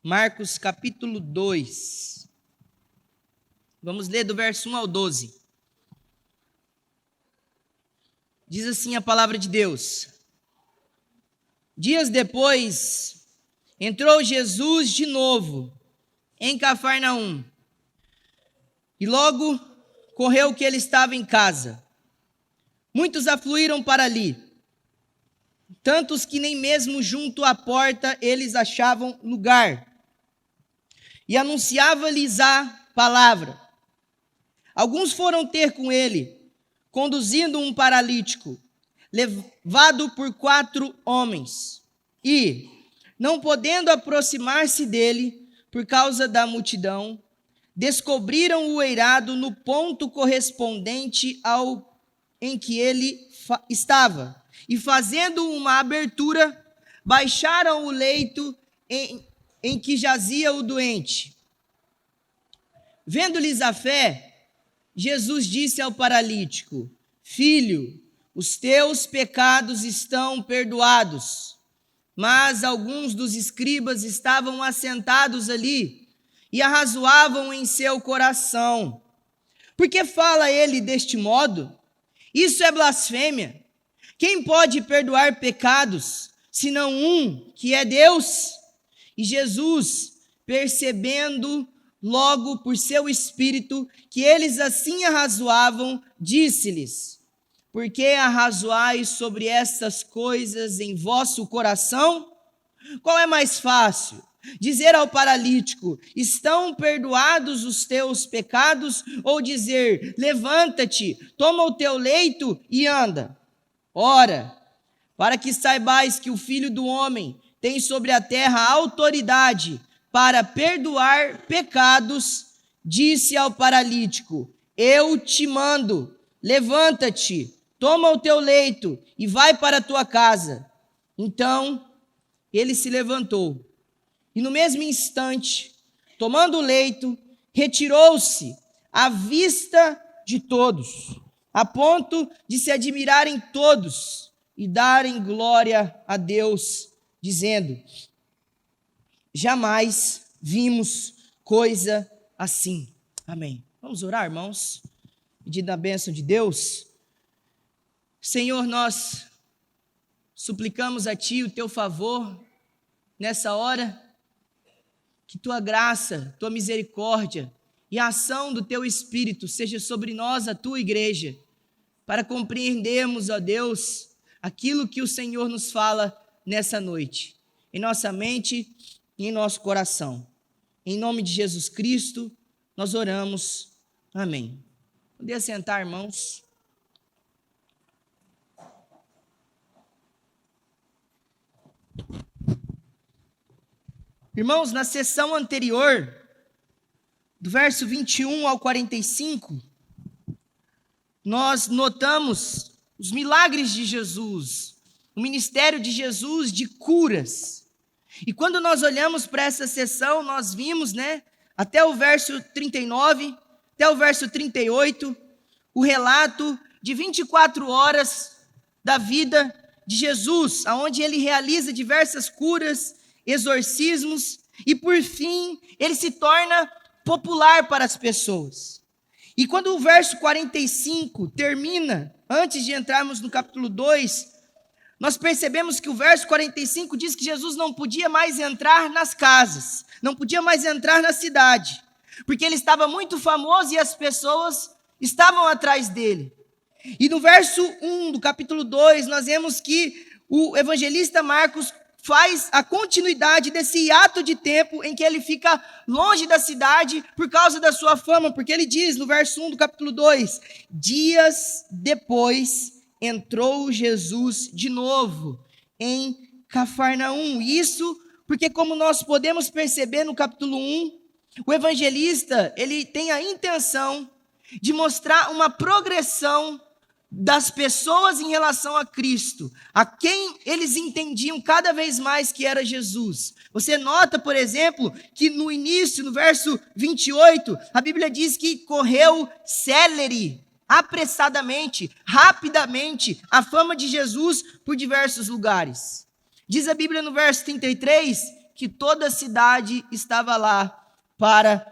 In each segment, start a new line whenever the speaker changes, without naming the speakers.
Marcos capítulo 2. Vamos ler do verso 1 ao 12. Diz assim a palavra de Deus: Dias depois, entrou Jesus de novo em Cafarnaum, e logo correu que ele estava em casa. Muitos afluíram para ali, tantos que nem mesmo junto à porta eles achavam lugar. E anunciava-lhes a palavra. Alguns foram ter com ele, conduzindo um paralítico, levado por 4 homens. E, não podendo aproximar-se dele, por causa da multidão, descobriram o eirado no ponto correspondente ao em que ele estava. E fazendo uma abertura, baixaram o leito em que jazia o doente. Vendo-lhes a fé, Jesus disse ao paralítico: Filho, os teus pecados estão perdoados. Mas alguns dos escribas estavam assentados ali e arrazoavam em seu coração: Por que fala ele deste modo? Isso é blasfêmia. Quem pode perdoar pecados, senão um, que é Deus? E Jesus, percebendo logo por seu espírito que eles assim arrazoavam, disse-lhes: Por que arrazoais sobre estas coisas em vosso coração? Qual é mais fácil? Dizer ao paralítico: Estão perdoados os teus pecados? Ou dizer: Levanta-te, toma o teu leito e anda? Ora, para que saibais que o Filho do Homem tem sobre a terra autoridade para perdoar pecados, disse ao paralítico: Eu te mando, levanta-te, toma o teu leito e vai para a tua casa. Então, ele se levantou e no mesmo instante, tomando o leito, retirou-se à vista de todos, a ponto de se admirarem todos e darem glória a Deus, dizendo: Jamais vimos coisa assim. Amém. Vamos orar, irmãos, pedindo a bênção de Deus. Senhor, nós suplicamos a Ti o Teu favor nessa hora, que Tua graça, Tua misericórdia e a ação do Teu Espírito seja sobre nós, a Tua igreja, para compreendermos, ó Deus, aquilo que o Senhor nos fala nessa noite, em nossa mente e em nosso coração. Em nome de Jesus Cristo, nós oramos. Amém. Poder sentar, irmãos. Irmãos, na sessão anterior, do verso 21 ao 45, nós notamos os milagres de Jesus, o ministério de Jesus de curas. E quando nós olhamos para essa sessão, nós vimos, até o verso 39, até o verso 38, o relato de 24 horas da vida de Jesus, onde ele realiza diversas curas, exorcismos, e por fim, ele se torna popular para as pessoas. E quando o verso 45 termina, antes de entrarmos no capítulo 2, nós percebemos que o verso 45 diz que Jesus não podia mais entrar nas casas, não podia mais entrar na cidade, porque ele estava muito famoso e as pessoas estavam atrás dele. E no verso 1 do capítulo 2, nós vemos que o evangelista Marcos faz a continuidade desse hiato de tempo em que ele fica longe da cidade por causa da sua fama, porque ele diz no verso 1 do capítulo 2, Dias depois entrou Jesus de novo em Cafarnaum. Isso porque, como nós podemos perceber no capítulo 1, o evangelista ele tem a intenção de mostrar uma progressão das pessoas em relação a Cristo, a quem eles entendiam cada vez mais que era Jesus. Você nota, por exemplo, que no início, no verso 28, a Bíblia diz que correu célere, apressadamente, rapidamente, a fama de Jesus por diversos lugares. Diz a Bíblia no verso 33, que toda a cidade estava lá para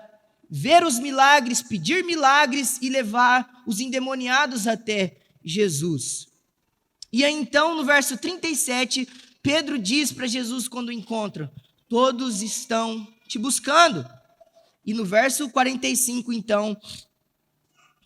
ver os milagres, pedir milagres e levar os endemoniados até Jesus. E aí então, no verso 37, Pedro diz para Jesus quando o encontram: todos estão te buscando. E no verso 45, então,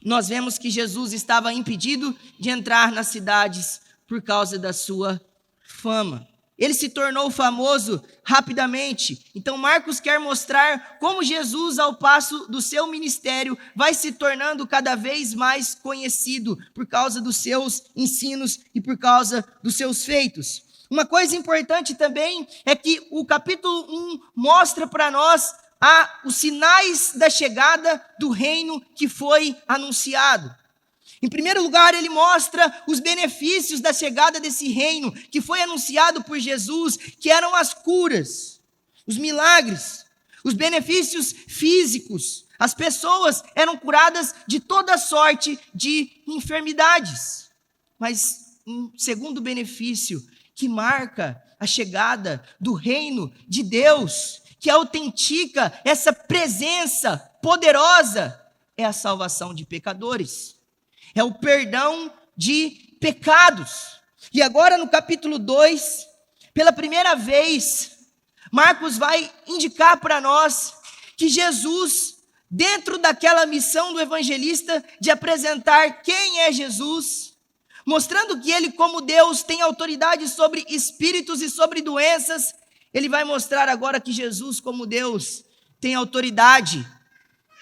nós vemos que Jesus estava impedido de entrar nas cidades por causa da sua fama. Ele se tornou famoso rapidamente. Então Marcos quer mostrar como Jesus, ao passo do seu ministério, vai se tornando cada vez mais conhecido por causa dos seus ensinos e por causa dos seus feitos. Uma coisa importante também é que o capítulo 1 mostra para nós os sinais da chegada do reino que foi anunciado. Em primeiro lugar, ele mostra os benefícios da chegada desse reino que foi anunciado por Jesus, que eram as curas, os milagres, os benefícios físicos. As pessoas eram curadas de toda sorte de enfermidades. Mas um segundo benefício que marca a chegada do reino de Deus, que autentica essa presença poderosa, é a salvação de pecadores. É o perdão de pecados. E agora no capítulo 2, pela primeira vez, Marcos vai indicar para nós que Jesus, dentro daquela missão do evangelista de apresentar quem é Jesus, mostrando que ele, como Deus, tem autoridade sobre espíritos e sobre doenças, ele vai mostrar agora que Jesus, como Deus, tem autoridade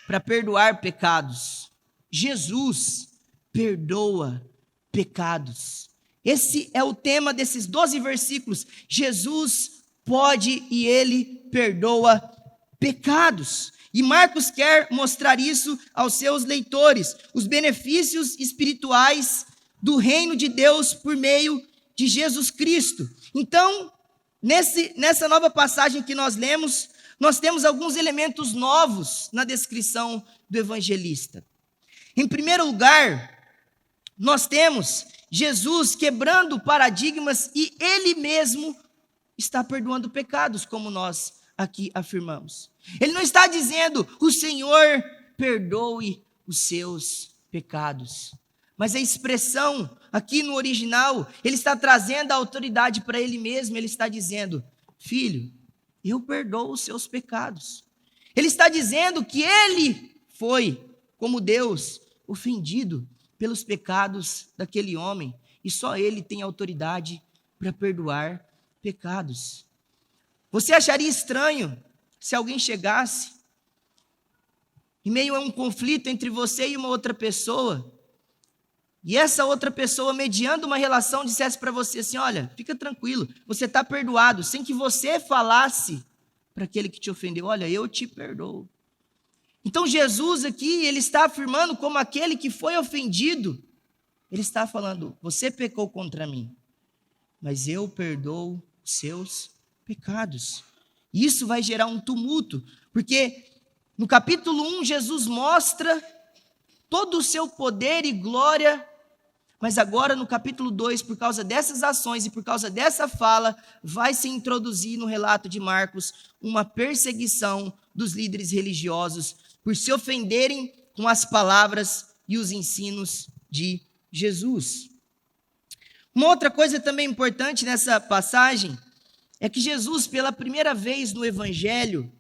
para perdoar pecados. Jesus perdoa pecados. Esse é o tema desses 12 versículos. Jesus pode e ele perdoa pecados. E Marcos quer mostrar isso aos seus leitores, os benefícios espirituais do reino de Deus por meio de Jesus Cristo. Então, nessa nova passagem que nós lemos, nós temos alguns elementos novos na descrição do evangelista. Em primeiro lugar, nós temos Jesus quebrando paradigmas e ele mesmo está perdoando pecados, como nós aqui afirmamos. Ele não está dizendo: o Senhor perdoe os seus pecados. Mas a expressão aqui no original, ele está trazendo a autoridade para ele mesmo. Ele está dizendo: filho, eu perdoo os seus pecados. Ele está dizendo que ele foi, como Deus, ofendido pelos pecados daquele homem, e só ele tem autoridade para perdoar pecados. Você acharia estranho se alguém chegasse em meio a um conflito entre você e uma outra pessoa, e essa outra pessoa, mediando uma relação, dissesse para você assim: olha, fica tranquilo, você está perdoado, sem que você falasse para aquele que te ofendeu: olha, eu te perdoo. Então Jesus aqui, ele está afirmando como aquele que foi ofendido, ele está falando: você pecou contra mim, mas eu perdoo os seus pecados. Isso vai gerar um tumulto, porque no capítulo 1 Jesus mostra todo o seu poder e glória, mas agora no capítulo 2, por causa dessas ações e por causa dessa fala, vai se introduzir no relato de Marcos uma perseguição dos líderes religiosos por se ofenderem com as palavras e os ensinos de Jesus. Uma outra coisa também importante nessa passagem é que Jesus, pela primeira vez no Evangelho,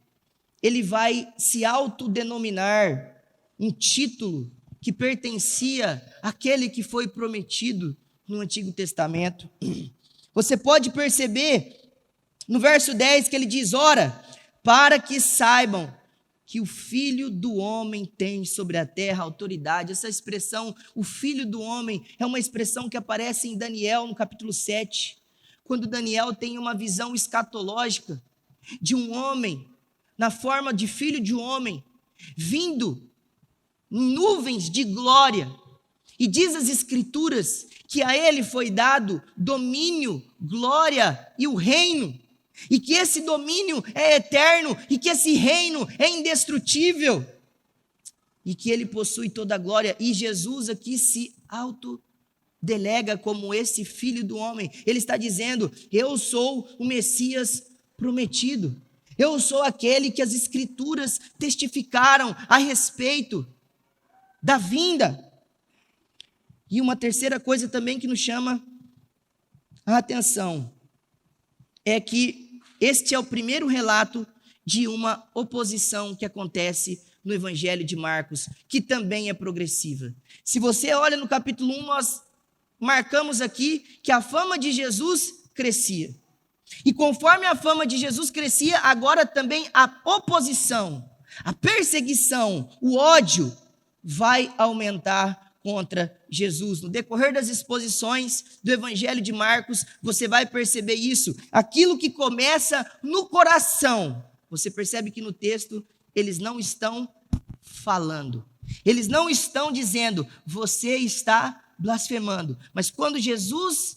ele vai se autodenominar um título que pertencia àquele que foi prometido no Antigo Testamento. Você pode perceber no verso 10 que ele diz: ora, para que saibam que o Filho do Homem tem sobre a terra autoridade. Essa expressão, o Filho do Homem, é uma expressão que aparece em Daniel, no capítulo 7, quando Daniel tem uma visão escatológica de um homem, na forma de filho de homem, vindo em nuvens de glória. E diz as Escrituras que a ele foi dado domínio, glória e o reino, e que esse domínio é eterno, e que esse reino é indestrutível, e que ele possui toda a glória. E Jesus aqui se autodelega como esse Filho do Homem. Ele está dizendo: eu sou o Messias prometido. Eu sou aquele que as Escrituras testificaram a respeito da vinda. E uma terceira coisa também que nos chama a atenção é que este é o primeiro relato de uma oposição que acontece no Evangelho de Marcos, que também é progressiva. Se você olha no capítulo 1, nós marcamos aqui que a fama de Jesus crescia. E conforme a fama de Jesus crescia, agora também a oposição, a perseguição, o ódio vai aumentar contra Jesus. No decorrer das exposições do Evangelho de Marcos, você vai perceber isso. Aquilo que começa no coração, você percebe que no texto eles não estão falando. Eles não estão dizendo, você está blasfemando. Mas quando Jesus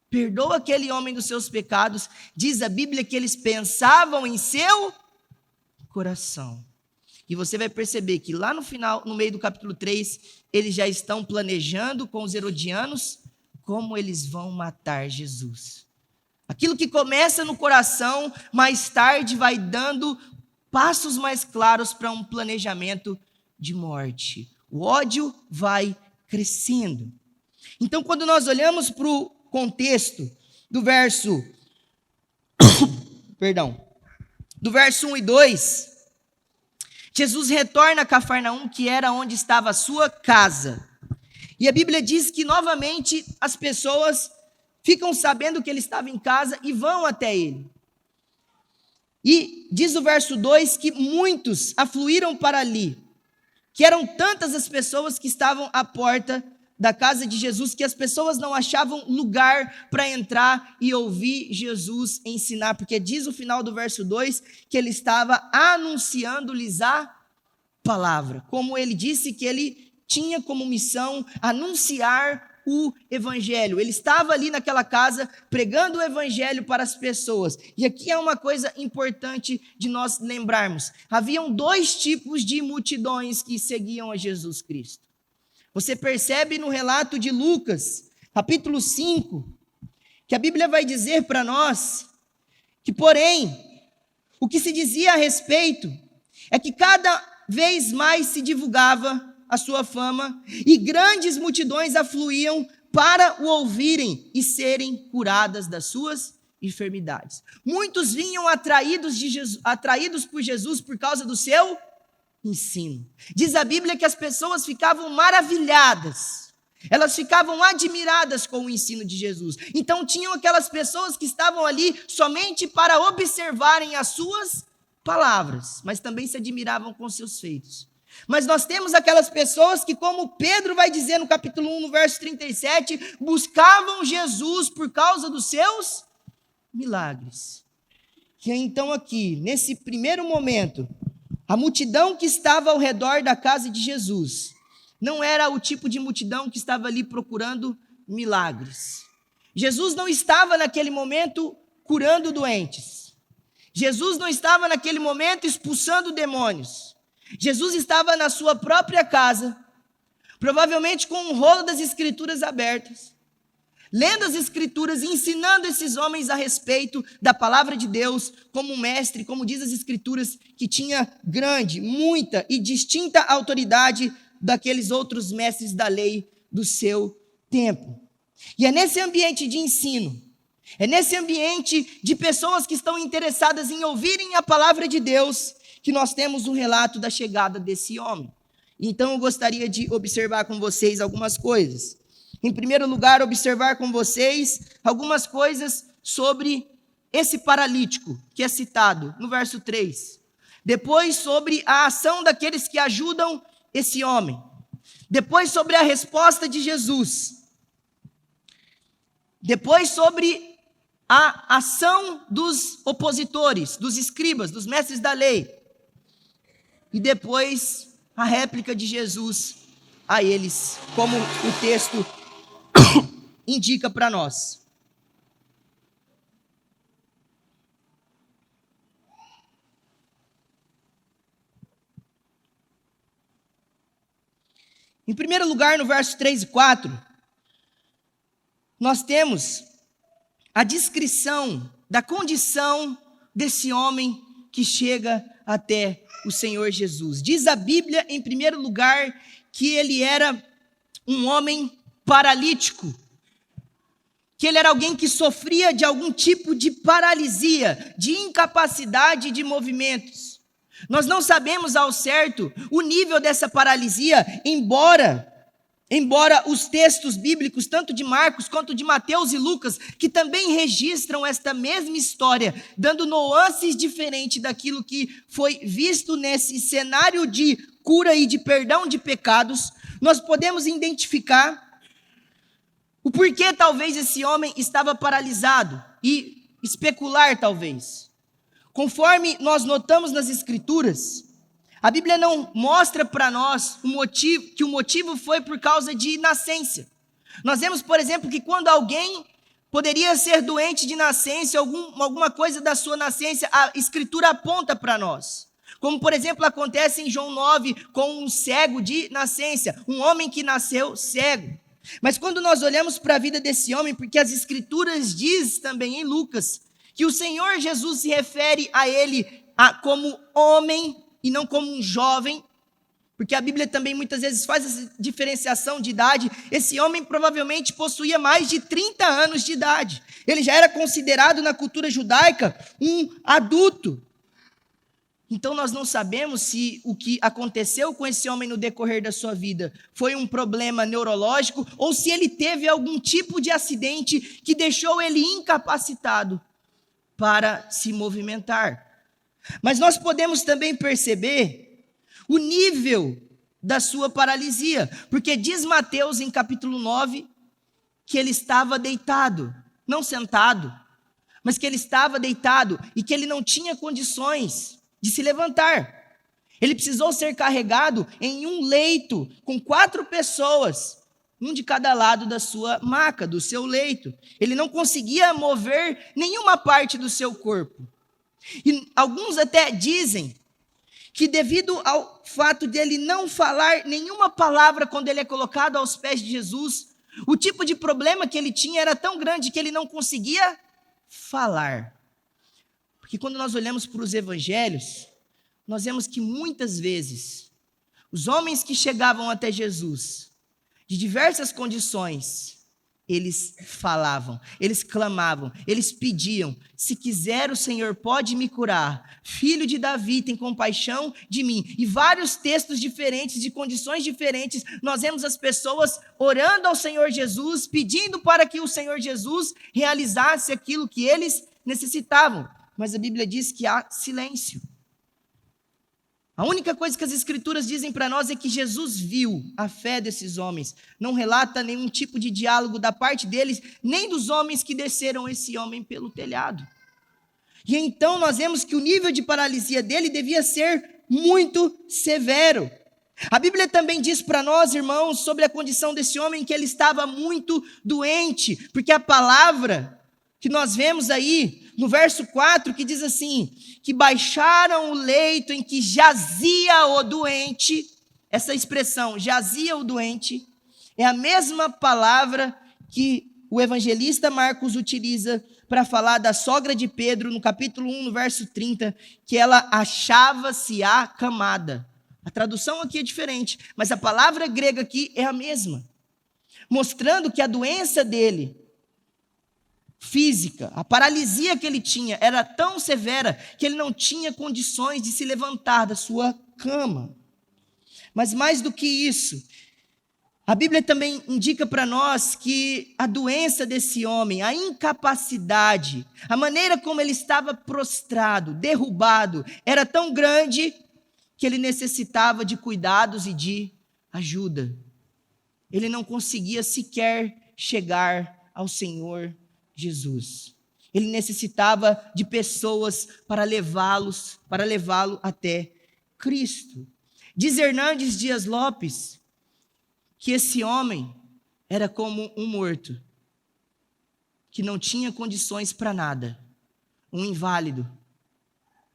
perdoa aquele homem dos seus pecados, diz a Bíblia que eles pensavam em seu coração. E você vai perceber que lá no final, no meio do capítulo 3, eles já estão planejando com os herodianos como eles vão matar Jesus. Aquilo que começa no coração, mais tarde vai dando passos mais claros para um planejamento de morte. O ódio vai crescendo. Então, quando nós olhamos para o contexto do verso, do verso 1 e 2, Jesus retorna a Cafarnaum, que era onde estava a sua casa. E a Bíblia diz que novamente as pessoas ficam sabendo que ele estava em casa e vão até ele. E diz o verso 2 que muitos afluíram para ali, que eram tantas as pessoas que estavam à porta da casa de Jesus, que as pessoas não achavam lugar para entrar e ouvir Jesus ensinar, porque diz o final do verso 2 que ele estava anunciando-lhes a palavra, como ele disse que ele tinha como missão anunciar o evangelho. Ele estava ali naquela casa pregando o evangelho para as pessoas. E aqui é uma coisa importante de nós lembrarmos. Haviam dois tipos de multidões que seguiam a Jesus Cristo. Você percebe no relato de Lucas, capítulo 5, que a Bíblia vai dizer para nós que, porém, o que se dizia a respeito é que cada vez mais se divulgava a sua fama e grandes multidões afluíam para o ouvirem e serem curadas das suas enfermidades. Muitos vinham atraídos por Jesus por causa do seu ensino. Diz a Bíblia que as pessoas ficavam maravilhadas, elas ficavam admiradas com o ensino de Jesus. Então tinham aquelas pessoas que estavam ali somente para observarem as suas palavras, mas também se admiravam com seus feitos. Mas nós temos aquelas pessoas que, como Pedro vai dizer no capítulo 1, no verso 37, buscavam Jesus por causa dos seus milagres. E então aqui, nesse primeiro momento, a multidão que estava ao redor da casa de Jesus não era o tipo de multidão que estava ali procurando milagres. Jesus não estava naquele momento curando doentes. Jesus não estava naquele momento expulsando demônios. Jesus estava na sua própria casa, provavelmente com um rolo das Escrituras abertas, lendo as Escrituras e ensinando esses homens a respeito da palavra de Deus, como um mestre, como diz as Escrituras, que tinha grande, muita e distinta autoridade daqueles outros mestres da lei do seu tempo. E é nesse ambiente de ensino, é nesse ambiente de pessoas que estão interessadas em ouvirem a palavra de Deus, que nós temos o relato da chegada desse homem. Então eu gostaria de observar com vocês algumas coisas. Em primeiro lugar, observar com vocês algumas coisas sobre esse paralítico que é citado no verso 3. Depois, sobre a ação daqueles que ajudam esse homem. Depois, sobre a resposta de Jesus. Depois, sobre a ação dos opositores, dos escribas, dos mestres da lei. E depois, a réplica de Jesus a eles, como o texto indica para nós. Em primeiro lugar, no verso 3 e 4, nós temos a descrição da condição desse homem que chega até o Senhor Jesus. Diz a Bíblia, em primeiro lugar, que ele era um homem paralítico, que ele era alguém que sofria de algum tipo de paralisia, de incapacidade de movimentos. Nós não sabemos ao certo o nível dessa paralisia, embora os textos bíblicos, tanto de Marcos quanto de Mateus e Lucas, que também registram esta mesma história, dando nuances diferentes daquilo que foi visto nesse cenário de cura e de perdão de pecados, nós podemos identificar o porquê talvez esse homem estava paralisado e especular talvez. Conforme nós notamos nas Escrituras, a Bíblia não mostra para nós que o motivo foi por causa de nascença. Nós vemos, por exemplo, que quando alguém poderia ser doente de nascença, alguma coisa da sua nascença, a Escritura aponta para nós. Como, por exemplo, acontece em João 9, com um cego de nascença, um homem que nasceu cego. Mas quando nós olhamos para a vida desse homem, porque as Escrituras diz também em Lucas, que o Senhor Jesus se refere a ele como homem e não como um jovem, porque a Bíblia também muitas vezes faz essa diferenciação de idade. Esse homem provavelmente possuía mais de 30 anos de idade. Ele já era considerado na cultura judaica um adulto. Então nós não sabemos se o que aconteceu com esse homem no decorrer da sua vida foi um problema neurológico ou se ele teve algum tipo de acidente que deixou ele incapacitado para se movimentar. Mas nós podemos também perceber o nível da sua paralisia, porque diz Mateus em capítulo 9 que ele estava deitado, não sentado, mas que ele estava deitado e que ele não tinha condições de se levantar. Ele precisou ser carregado em um leito com 4 pessoas, um de cada lado da sua maca, do seu leito. Ele não conseguia mover nenhuma parte do seu corpo. E alguns até dizem que devido ao fato de ele não falar nenhuma palavra quando ele é colocado aos pés de Jesus, o tipo de problema que ele tinha era tão grande que ele não conseguia falar. Porque quando nós olhamos para os evangelhos, nós vemos que muitas vezes os homens que chegavam até Jesus, de diversas condições, eles falavam, eles clamavam, eles pediam: se quiser o Senhor pode me curar, filho de Davi, tem compaixão de mim. E vários textos diferentes, de condições diferentes, nós vemos as pessoas orando ao Senhor Jesus, pedindo para que o Senhor Jesus realizasse aquilo que eles necessitavam. Mas a Bíblia diz que há silêncio. A única coisa que as Escrituras dizem para nós é que Jesus viu a fé desses homens. Não relata nenhum tipo de diálogo da parte deles, nem dos homens que desceram esse homem pelo telhado. E então nós vemos que o nível de paralisia dele devia ser muito severo. A Bíblia também diz para nós, irmãos, sobre a condição desse homem, que ele estava muito doente, porque a palavra que nós vemos aí, no verso 4, que diz assim, que baixaram o leito em que jazia o doente. Essa expressão, jazia o doente, é a mesma palavra que o evangelista Marcos utiliza para falar da sogra de Pedro, no capítulo 1, no verso 30, que ela achava-se acamada. A tradução aqui é diferente, mas a palavra grega aqui é a mesma, mostrando que a doença dele, física, a paralisia que ele tinha era tão severa que ele não tinha condições de se levantar da sua cama. Mas mais do que isso, a Bíblia também indica para nós que a doença desse homem, a incapacidade, a maneira como ele estava prostrado, derrubado, era tão grande que ele necessitava de cuidados e de ajuda. Ele não conseguia sequer chegar ao Senhor Jesus. Ele necessitava de pessoas para levá-lo até Cristo. Diz Hernandes Dias Lopes que esse homem era como um morto, que não tinha condições para nada, um inválido,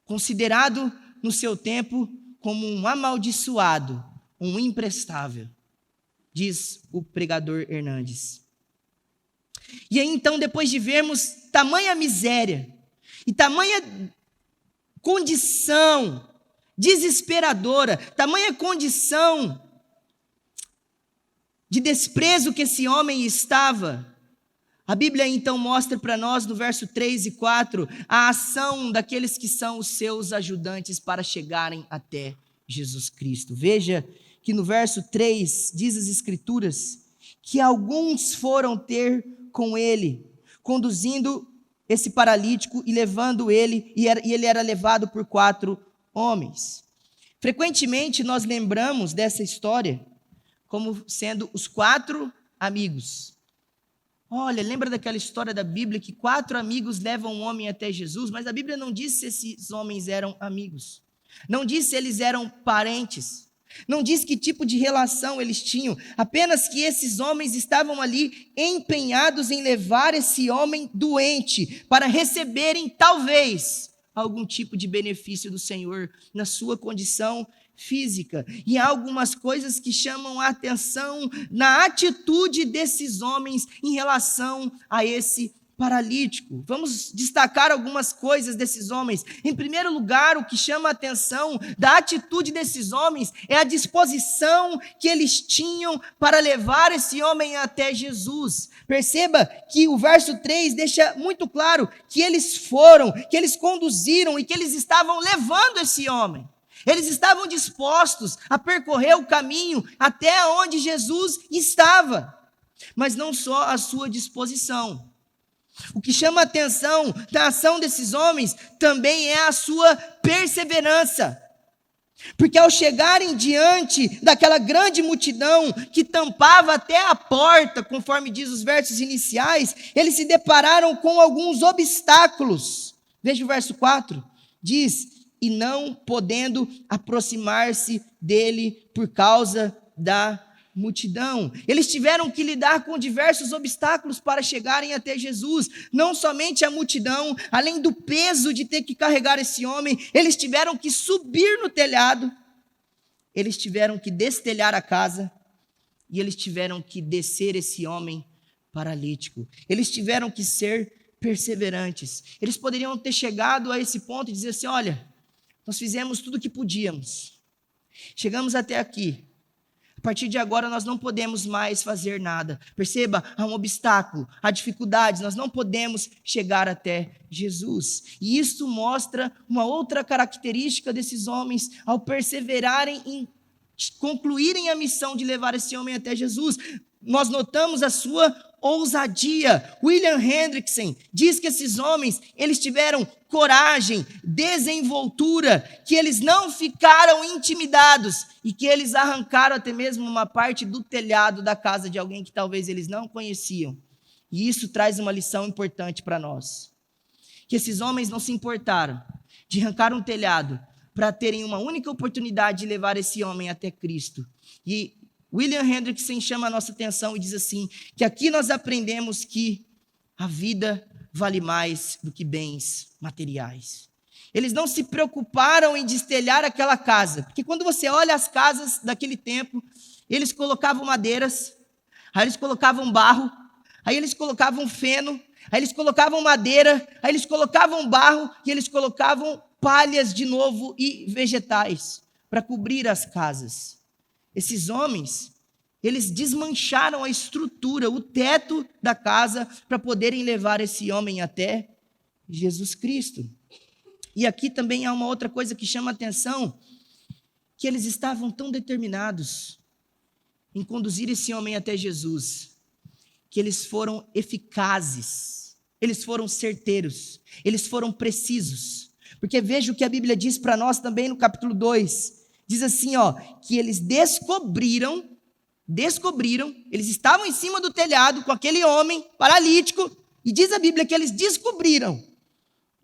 considerado no seu tempo como um amaldiçoado, um imprestável, diz o pregador Hernandes. E aí então, depois de vermos tamanha miséria e tamanha condição desesperadora, tamanha condição de desprezo que esse homem estava. A Bíblia então mostra para nós no verso 3 e 4 a ação daqueles que são os seus ajudantes para chegarem até Jesus Cristo. Veja que no verso 3 diz as Escrituras que alguns foram ter com ele, conduzindo esse paralítico e levando ele, e ele era levado por 4 homens. Frequentemente nós lembramos dessa história como sendo os 4 amigos. Olha, lembra daquela história da Bíblia que 4 amigos levam um homem até Jesus, mas a Bíblia não diz se esses homens eram amigos. Não diz se eles eram parentes. Não diz que tipo de relação eles tinham. Apenas que esses homens estavam ali empenhados em levar esse homem doente para receberem, talvez, algum tipo de benefício do Senhor na sua condição física. E há algumas coisas que chamam a atenção na atitude desses homens em relação a esse paralítico. Vamos destacar algumas coisas desses homens. Em primeiro lugar, o que chama a atenção da atitude desses homens é a disposição que eles tinham para levar esse homem até Jesus. Perceba que o verso 3 deixa muito claro que eles foram, que eles conduziram e que eles estavam levando esse homem. Eles estavam dispostos a percorrer o caminho até onde Jesus estava. Mas não só a sua disposição. O que chama a atenção da ação desses homens também é a sua perseverança. Porque ao chegarem diante daquela grande multidão que tampava até a porta, conforme diz os versos iniciais, eles se depararam com alguns obstáculos. Veja o verso 4, diz: e não podendo aproximar-se dele por causa da multidão. Eles tiveram que lidar com diversos obstáculos para chegarem até Jesus. Não somente a multidão, além do peso de ter que carregar esse homem, eles tiveram que subir no telhado, eles tiveram que destelhar a casa e eles tiveram que descer esse homem paralítico. Eles tiveram que ser perseverantes. Eles poderiam ter chegado a esse ponto e dizer assim: olha, nós fizemos tudo o que podíamos, chegamos até aqui, a partir de agora nós não podemos mais fazer nada. Perceba, há um obstáculo, há dificuldades, nós não podemos chegar até Jesus. E isso mostra uma outra característica desses homens ao perseverarem em concluírem a missão de levar esse homem até Jesus. Nós notamos a sua ousadia. William Hendrickson diz que esses homens, eles tiveram coragem, desenvoltura, que eles não ficaram intimidados e que eles arrancaram até mesmo uma parte do telhado da casa de alguém que talvez eles não conheciam. E isso traz uma lição importante para nós. Que esses homens não se importaram de arrancar um telhado para terem uma única oportunidade de levar esse homem até Cristo. E William Hendrickson chama a nossa atenção e diz assim, que aqui nós aprendemos que a vida vale mais do que bens materiais. Eles não se preocuparam em destelhar aquela casa, porque quando você olha as casas daquele tempo, eles colocavam madeiras, aí eles colocavam barro, aí eles colocavam feno, aí eles colocavam madeira, aí eles colocavam barro e eles colocavam palhas de novo e vegetais para cobrir as casas. Esses homens, eles desmancharam a estrutura, o teto da casa, para poderem levar esse homem até Jesus Cristo. E aqui também há uma outra coisa que chama a atenção, que eles estavam tão determinados em conduzir esse homem até Jesus, que eles foram eficazes, eles foram certeiros, eles foram precisos. Porque veja o que a Bíblia diz para nós também no capítulo 2, diz assim, que eles descobriram, eles estavam em cima do telhado com aquele homem paralítico, e diz a Bíblia que eles descobriram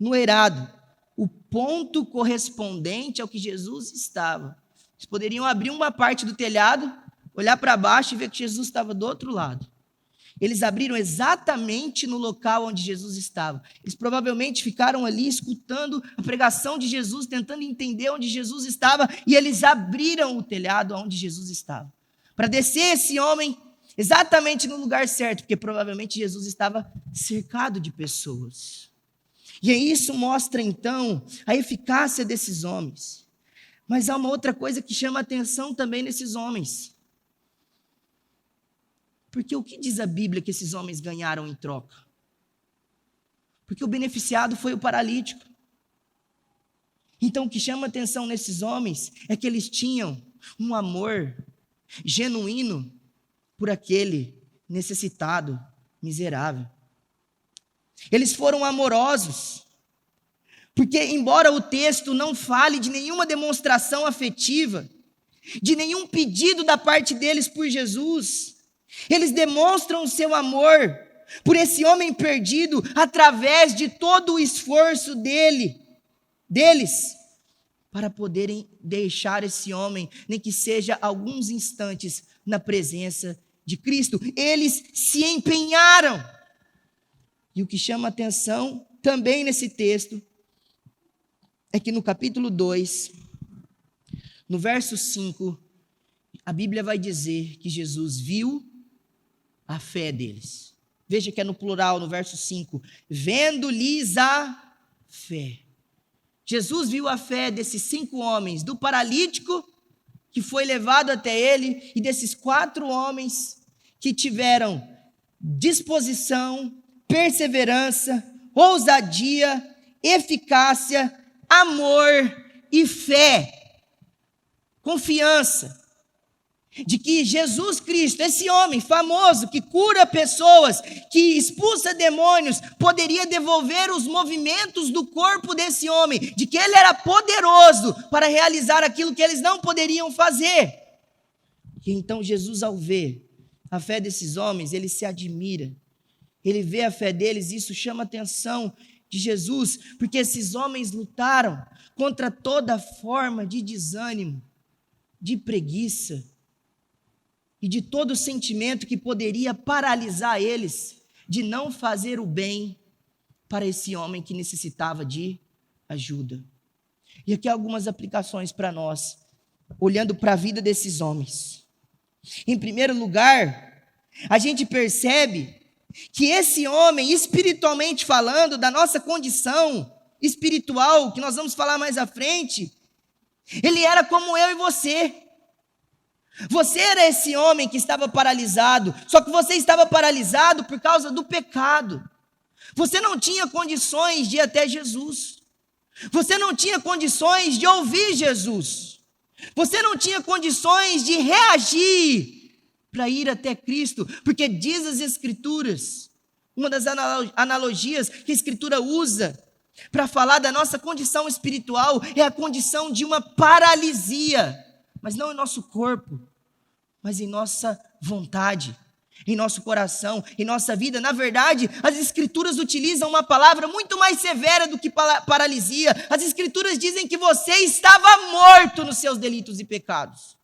no eirado o ponto correspondente ao que Jesus estava. Eles poderiam abrir uma parte do telhado, olhar para baixo e ver que Jesus estava do outro lado. Eles abriram exatamente no local onde Jesus estava. Eles provavelmente ficaram ali escutando a pregação de Jesus, tentando entender onde Jesus estava, e eles abriram o telhado onde Jesus estava, para descer esse homem exatamente no lugar certo, porque provavelmente Jesus estava cercado de pessoas. E isso mostra então a eficácia desses homens. Mas há uma outra coisa que chama a atenção também nesses homens. Porque o que diz a Bíblia que esses homens ganharam em troca? Porque o beneficiado foi o paralítico. Então o que chama a atenção nesses homens é que eles tinham um amor genuíno por aquele necessitado, miserável. Eles foram amorosos, porque embora o texto não fale de nenhuma demonstração afetiva, de nenhum pedido da parte deles por Jesus, eles demonstram o seu amor por esse homem perdido através de todo o esforço deles, para poderem deixar esse homem, nem que seja alguns instantes, na presença de Cristo. Eles se empenharam. E o que chama atenção também nesse texto é que no capítulo 2, no verso 5, a Bíblia vai dizer que Jesus viu a fé deles. Veja que é no plural, no verso 5. Vendo-lhes a fé. Jesus viu a fé desses 5 homens, do paralítico que foi levado até ele e desses 4 homens que tiveram disposição, perseverança, ousadia, eficácia, amor e fé, confiança de que Jesus Cristo, esse homem famoso que cura pessoas, que expulsa demônios, poderia devolver os movimentos do corpo desse homem, de que ele era poderoso para realizar aquilo que eles não poderiam fazer. E então Jesus, ao ver a fé desses homens, ele se admira, ele vê a fé deles, e isso chama a atenção de Jesus, porque esses homens lutaram contra toda forma de desânimo, de preguiça, e de todo sentimento que poderia paralisar eles de não fazer o bem para esse homem que necessitava de ajuda. E aqui algumas aplicações para nós, olhando para a vida desses homens. Em primeiro lugar, a gente percebe que esse homem, espiritualmente falando, da nossa condição espiritual, que nós vamos falar mais à frente, ele era como eu e você. Você era esse homem que estava paralisado, só que você estava paralisado por causa do pecado. Você não tinha condições de ir até Jesus. Você não tinha condições de ouvir Jesus. Você não tinha condições de reagir para ir até Cristo, porque diz as Escrituras, uma das analogias que a Escritura usa para falar da nossa condição espiritual é a condição de uma paralisia, mas não em nosso corpo, mas em nossa vontade, em nosso coração, em nossa vida. Na verdade, as Escrituras utilizam uma palavra muito mais severa do que paralisia. As Escrituras dizem que você estava morto nos seus delitos e pecados.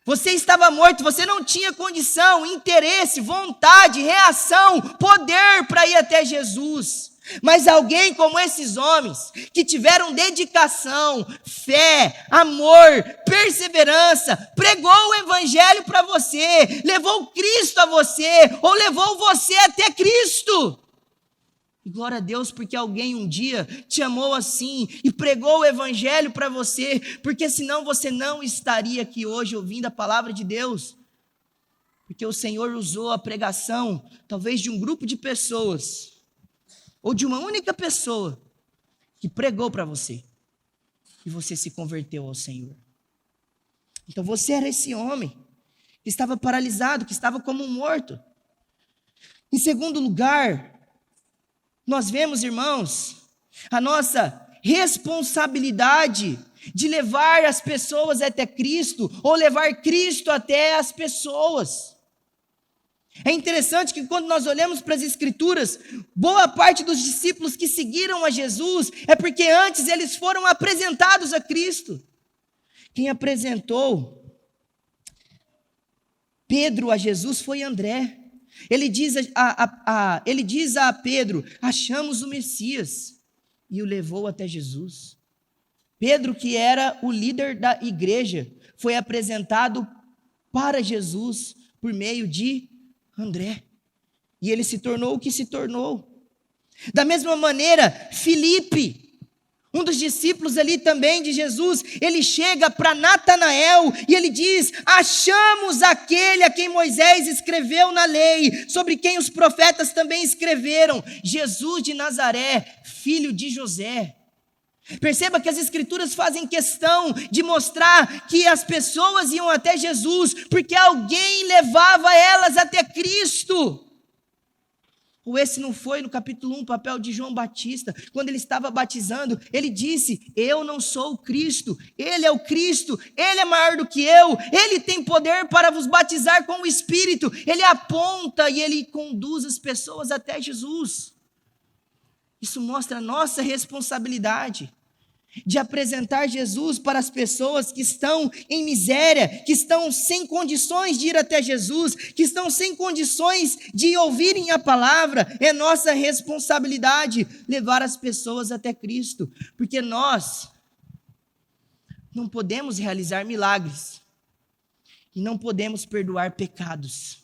Você estava morto, você não tinha condição, interesse, vontade, reação, poder para ir até Jesus. Mas alguém como esses homens, que tiveram dedicação, fé, amor, perseverança, pregou o evangelho para você, levou Cristo a você, ou levou você até Cristo. E glória a Deus, porque alguém um dia te amou assim e pregou o evangelho para você, porque senão você não estaria aqui hoje ouvindo a palavra de Deus. Porque o Senhor usou a pregação, talvez de um grupo de pessoas, ou de uma única pessoa que pregou para você e você se converteu ao Senhor. Então você era esse homem que estava paralisado, que estava como um morto. Em segundo lugar, nós vemos, irmãos, a nossa responsabilidade de levar as pessoas até Cristo, ou levar Cristo até as pessoas. É interessante que quando nós olhamos para as Escrituras, boa parte dos discípulos que seguiram a Jesus é porque antes eles foram apresentados a Cristo. Quem apresentou Pedro a Jesus foi André. Ele diz a Pedro: achamos o Messias, e o levou até Jesus. Pedro, que era o líder da igreja, foi apresentado para Jesus por meio de André, e ele se tornou o que se tornou. Da mesma maneira, Filipe, um dos discípulos ali também de Jesus, ele chega para Natanael e ele diz: achamos aquele a quem Moisés escreveu na lei, sobre quem os profetas também escreveram, Jesus de Nazaré, filho de José. Perceba que as escrituras fazem questão de mostrar que as pessoas iam até Jesus porque alguém levava elas até Cristo. Ou esse não foi no capítulo 1 o papel de João Batista, quando ele estava batizando, ele disse: eu não sou o Cristo, ele é o Cristo, ele é maior do que eu, ele tem poder para vos batizar com o Espírito, ele aponta e ele conduz as pessoas até Jesus. Isso mostra a nossa responsabilidade de apresentar Jesus para as pessoas que estão em miséria, que estão sem condições de ir até Jesus, que estão sem condições de ouvirem a palavra. É nossa responsabilidade levar as pessoas até Cristo, porque nós não podemos realizar milagres e não podemos perdoar pecados,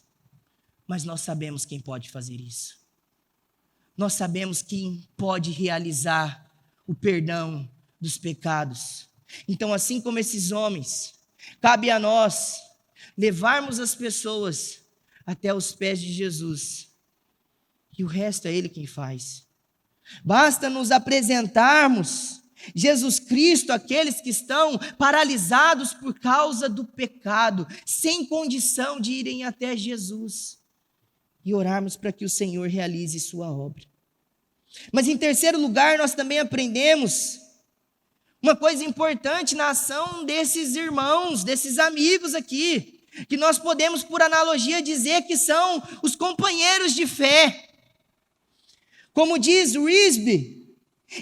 mas nós sabemos quem pode fazer isso. Nós sabemos quem pode realizar o perdão dos pecados. Então, assim como esses homens, cabe a nós levarmos as pessoas até os pés de Jesus, e o resto é Ele quem faz. Basta nos apresentarmos Jesus Cristo àqueles que estão paralisados por causa do pecado, sem condição de irem até Jesus, e orarmos para que o Senhor realize sua obra. Mas em terceiro lugar, nós também aprendemos uma coisa importante na ação desses irmãos, desses amigos aqui, que nós podemos, por analogia, dizer que são os companheiros de fé. Como diz Risby,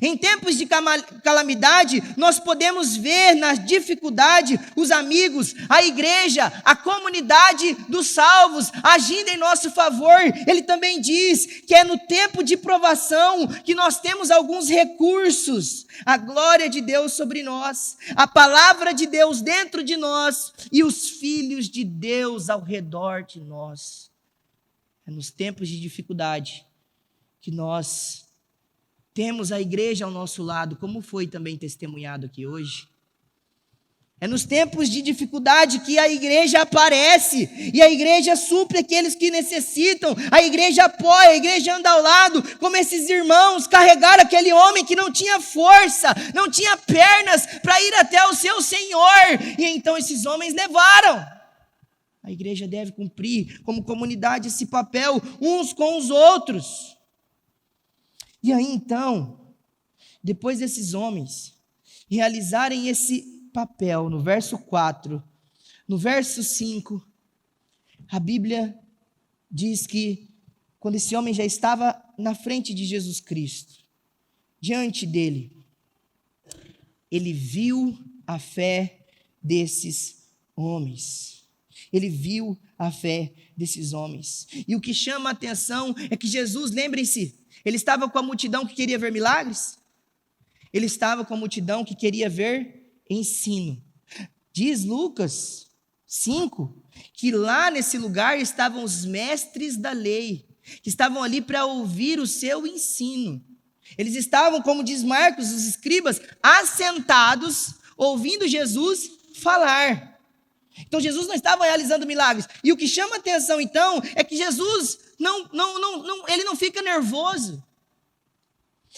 em tempos de calamidade, nós podemos ver na dificuldade os amigos, a igreja, a comunidade dos salvos agindo em nosso favor. Ele também diz que é no tempo de provação que nós temos alguns recursos, a glória de Deus sobre nós, a palavra de Deus dentro de nós e os filhos de Deus ao redor de nós. É nos tempos de dificuldade que nós temos a igreja ao nosso lado, como foi também testemunhado aqui hoje. É nos tempos de dificuldade que a igreja aparece, e a igreja supre aqueles que necessitam, a igreja apoia, a igreja anda ao lado, como esses irmãos carregaram aquele homem que não tinha força, não tinha pernas para ir até o seu Senhor, e então esses homens levaram. A igreja deve cumprir como comunidade esse papel uns com os outros. E aí então, depois desses homens realizarem esse papel, no verso 4, no verso 5, a Bíblia diz que quando esse homem já estava na frente de Jesus Cristo, diante dele, ele viu a fé desses homens. Ele viu a fé desses homens. E o que chama a atenção é que Jesus, lembrem-se, ele estava com a multidão que queria ver milagres? Ele estava com a multidão que queria ver ensino. Diz Lucas 5, que lá nesse lugar estavam os mestres da lei, que estavam ali para ouvir o seu ensino. Eles estavam, como diz Marcos, os escribas, assentados, ouvindo Jesus falar. Então Jesus não estava realizando milagres. E o que chama a atenção então é que Jesus ele não fica nervoso.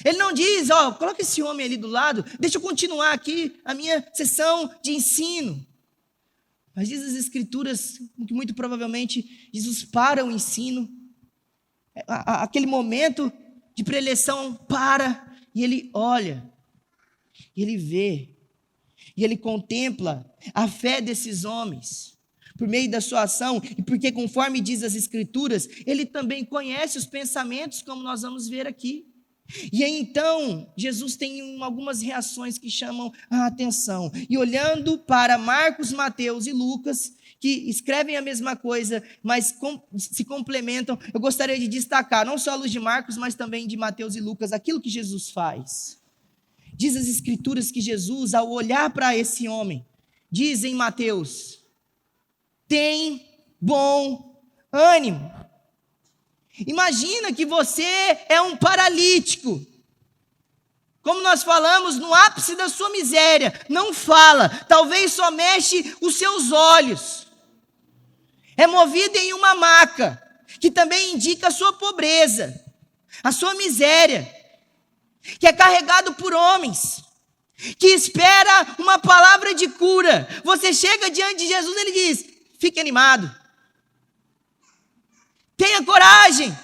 Ele não diz: coloca esse homem ali do lado, deixa eu continuar aqui a minha sessão de ensino. Mas diz as escrituras que muito provavelmente Jesus para o ensino, aquele momento de preleção para, e ele olha, e ele vê, e ele contempla a fé desses homens, por meio da sua ação, e porque conforme diz as escrituras, ele também conhece os pensamentos, como nós vamos ver aqui. E aí então, Jesus tem algumas reações que chamam a atenção, e olhando para Marcos, Mateus e Lucas, que escrevem a mesma coisa, mas se complementam, eu gostaria de destacar, não só a luz de Marcos, mas também de Mateus e Lucas, aquilo que Jesus faz. Diz as escrituras que Jesus, ao olhar para esse homem, diz em Mateus: tem bom ânimo. Imagina que você é um paralítico. Como nós falamos, no ápice da sua miséria, não fala, talvez só mexe os seus olhos. É movido em uma maca, que também indica a sua pobreza, a sua miséria, que é carregado por homens, que espera uma palavra de cura. Você chega diante de Jesus e ele diz: fique animado, tenha coragem,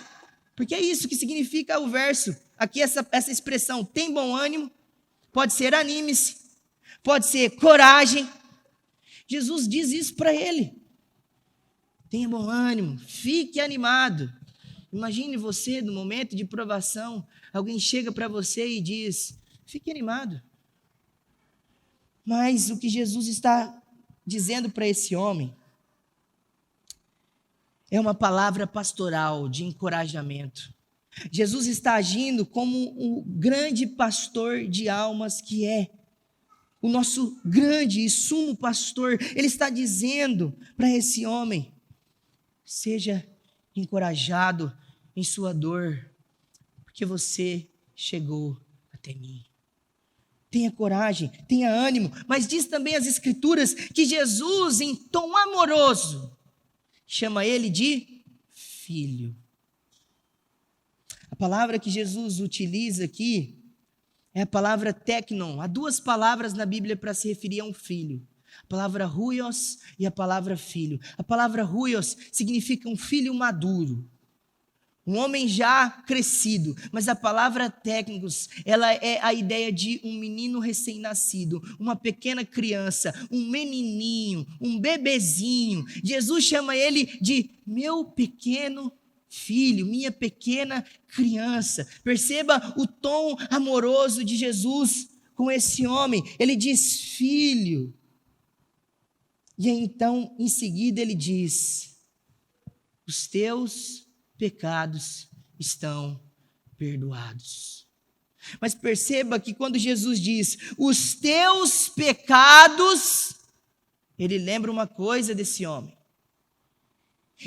porque é isso que significa o verso. Aqui essa expressão, tem bom ânimo, pode ser anime-se, pode ser coragem. Jesus diz isso para ele. Tenha bom ânimo, fique animado. Imagine você, no momento de provação, alguém chega para você e diz: fique animado. Mas o que Jesus está dizendo para esse homem é uma palavra pastoral de encorajamento. Jesus está agindo como o grande pastor de almas que é, o nosso grande e sumo pastor. Ele está dizendo para esse homem: seja encorajado em sua dor, porque você chegou até mim. Tenha coragem, tenha ânimo. Mas diz também as Escrituras que Jesus, em tom amoroso, chama ele de filho. A palavra que Jesus utiliza aqui é a palavra teknon. Há duas palavras na Bíblia para se referir a um filho. A palavra huios e a palavra filho. A palavra huios significa um filho maduro, um homem já crescido. Mas a palavra teknos, ela é a ideia de um menino recém-nascido, uma pequena criança, um menininho, um bebezinho. Jesus chama ele de meu pequeno filho, minha pequena criança. Perceba o tom amoroso de Jesus com esse homem. Ele diz filho. E então, em seguida, ele diz: os teus pecados estão perdoados. Mas perceba que quando Jesus diz os teus pecados, ele lembra uma coisa desse homem.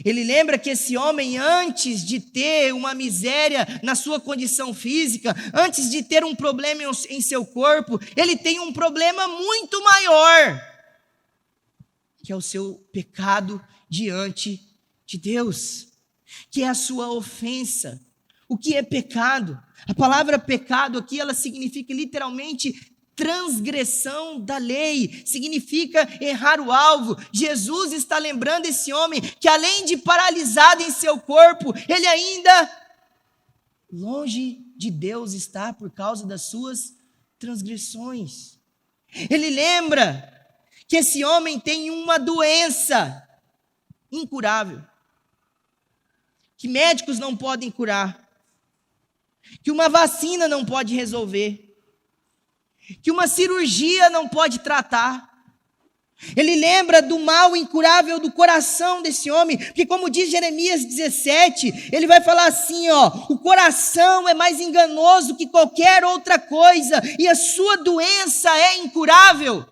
Ele lembra que esse homem, antes de ter uma miséria na sua condição física, antes de ter um problema em seu corpo, ele tem um problema muito maior, que é o seu pecado diante de Deus, que é a sua ofensa. O que é pecado? A palavra pecado aqui, ela significa literalmente transgressão da lei, significa errar o alvo. Jesus está lembrando esse homem que, além de paralisado em seu corpo, ele ainda longe de Deus está por causa das suas transgressões. Ele lembra que esse homem tem uma doença incurável, que médicos não podem curar, que uma vacina não pode resolver, que uma cirurgia não pode tratar. Ele lembra do mal incurável do coração desse homem, porque como diz Jeremias 17, ele vai falar assim, o coração é mais enganoso que qualquer outra coisa, e a sua doença é incurável.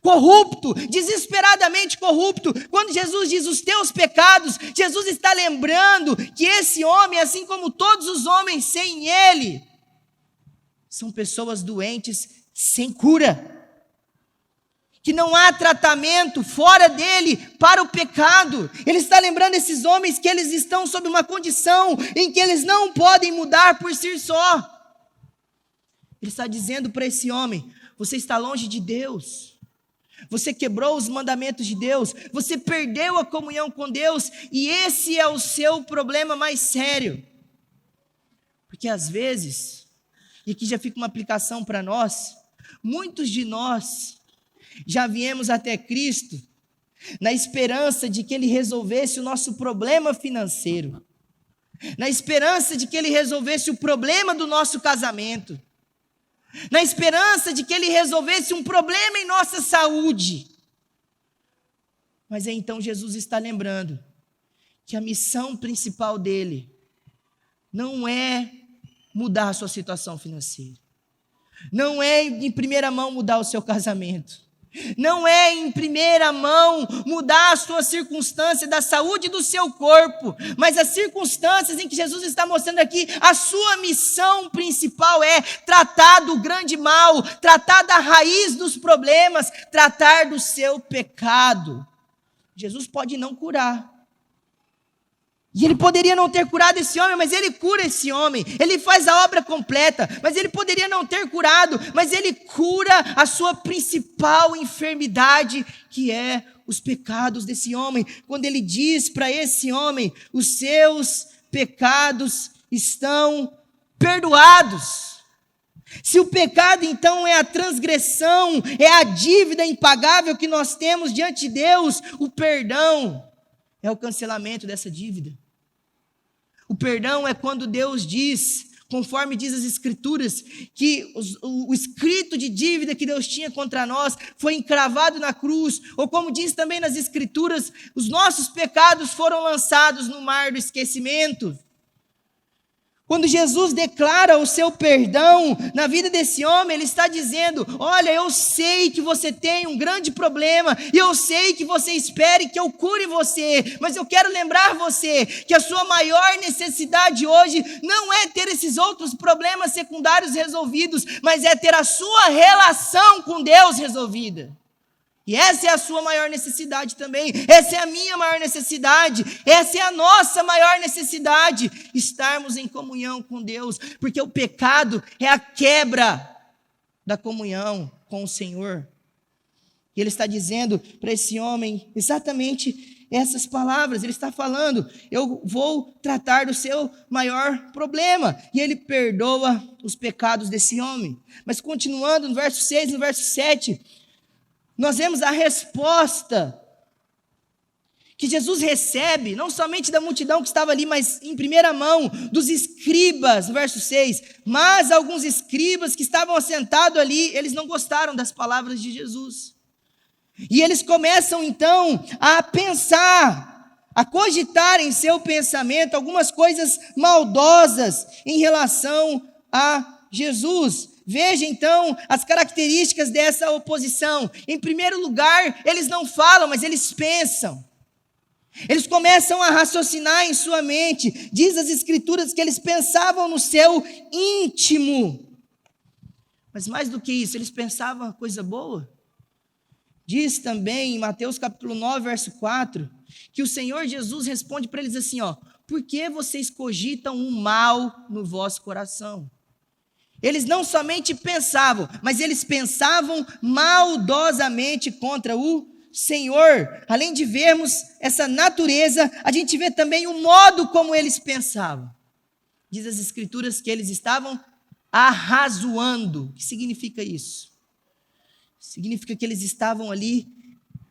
Corrupto, desesperadamente corrupto. Quando Jesus diz os teus pecados, Jesus está lembrando que esse homem, assim como todos os homens sem ele, são pessoas doentes sem cura, que não há tratamento fora dele para o pecado. Ele está lembrando esses homens que eles estão sob uma condição em que eles não podem mudar por si só. Ele está dizendo para esse homem: você está longe de Deus, você quebrou os mandamentos de Deus, você perdeu a comunhão com Deus, e esse é o seu problema mais sério. Porque às vezes, e aqui já fica uma aplicação para nós, muitos de nós já viemos até Cristo na esperança de que Ele resolvesse o nosso problema financeiro, na esperança de que Ele resolvesse o problema do nosso casamento, na esperança de que Ele resolvesse um problema em nossa saúde. Mas aí então Jesus está lembrando que a missão principal dele não é mudar a sua situação financeira, não é em primeira mão mudar o seu casamento, Não é em primeira mão mudar a sua circunstância da saúde do seu corpo, mas as circunstâncias em que Jesus está mostrando aqui, a sua missão principal é tratar do grande mal, tratar da raiz dos problemas, tratar do seu pecado. Jesus pode não curar. E ele poderia não ter curado esse homem, mas ele cura esse homem. Ele faz a obra completa, mas ele poderia não ter curado, mas ele cura a sua principal enfermidade, que é os pecados desse homem. Quando ele diz para esse homem, os seus pecados estão perdoados. Se o pecado então é a transgressão, é a dívida impagável que nós temos diante de Deus, o perdão é o cancelamento dessa dívida. O perdão é quando Deus diz, conforme diz as Escrituras, que o escrito de dívida que Deus tinha contra nós foi encravado na cruz, ou como diz também nas Escrituras, os nossos pecados foram lançados no mar do esquecimento. Quando Jesus declara o seu perdão na vida desse homem, ele está dizendo, olha, eu sei que você tem um grande problema, e eu sei que você espere que eu cure você, mas eu quero lembrar você que a sua maior necessidade hoje não é ter esses outros problemas secundários resolvidos, mas é ter a sua relação com Deus resolvida. E essa é a sua maior necessidade também, essa é a minha maior necessidade, essa é a nossa maior necessidade, estarmos em comunhão com Deus, porque o pecado é a quebra da comunhão com o Senhor. E ele está dizendo para esse homem exatamente essas palavras, ele está falando, eu vou tratar do seu maior problema, e ele perdoa os pecados desse homem. Mas continuando no verso 6, no verso 7, nós vemos a resposta que Jesus recebe, não somente da multidão que estava ali, mas em primeira mão, dos escribas, no verso 6. Mas alguns escribas que estavam assentados ali, eles não gostaram das palavras de Jesus. E eles começam então a pensar, a cogitar em seu pensamento algumas coisas maldosas em relação a Jesus. Veja então as características dessa oposição. Em primeiro lugar, eles não falam, mas eles pensam. Eles começam a raciocinar em sua mente. Diz as Escrituras que eles pensavam no seu íntimo. Mas mais do que isso, eles pensavam coisa boa. Diz também em Mateus capítulo 9, verso 4, que o Senhor Jesus responde para eles assim, por que vocês cogitam o mal no vosso coração? Eles não somente pensavam, mas eles pensavam maldosamente contra o Senhor. Além de vermos essa natureza, a gente vê também o modo como eles pensavam. Diz as Escrituras que eles estavam arrazoando. O que significa isso? Significa que eles estavam ali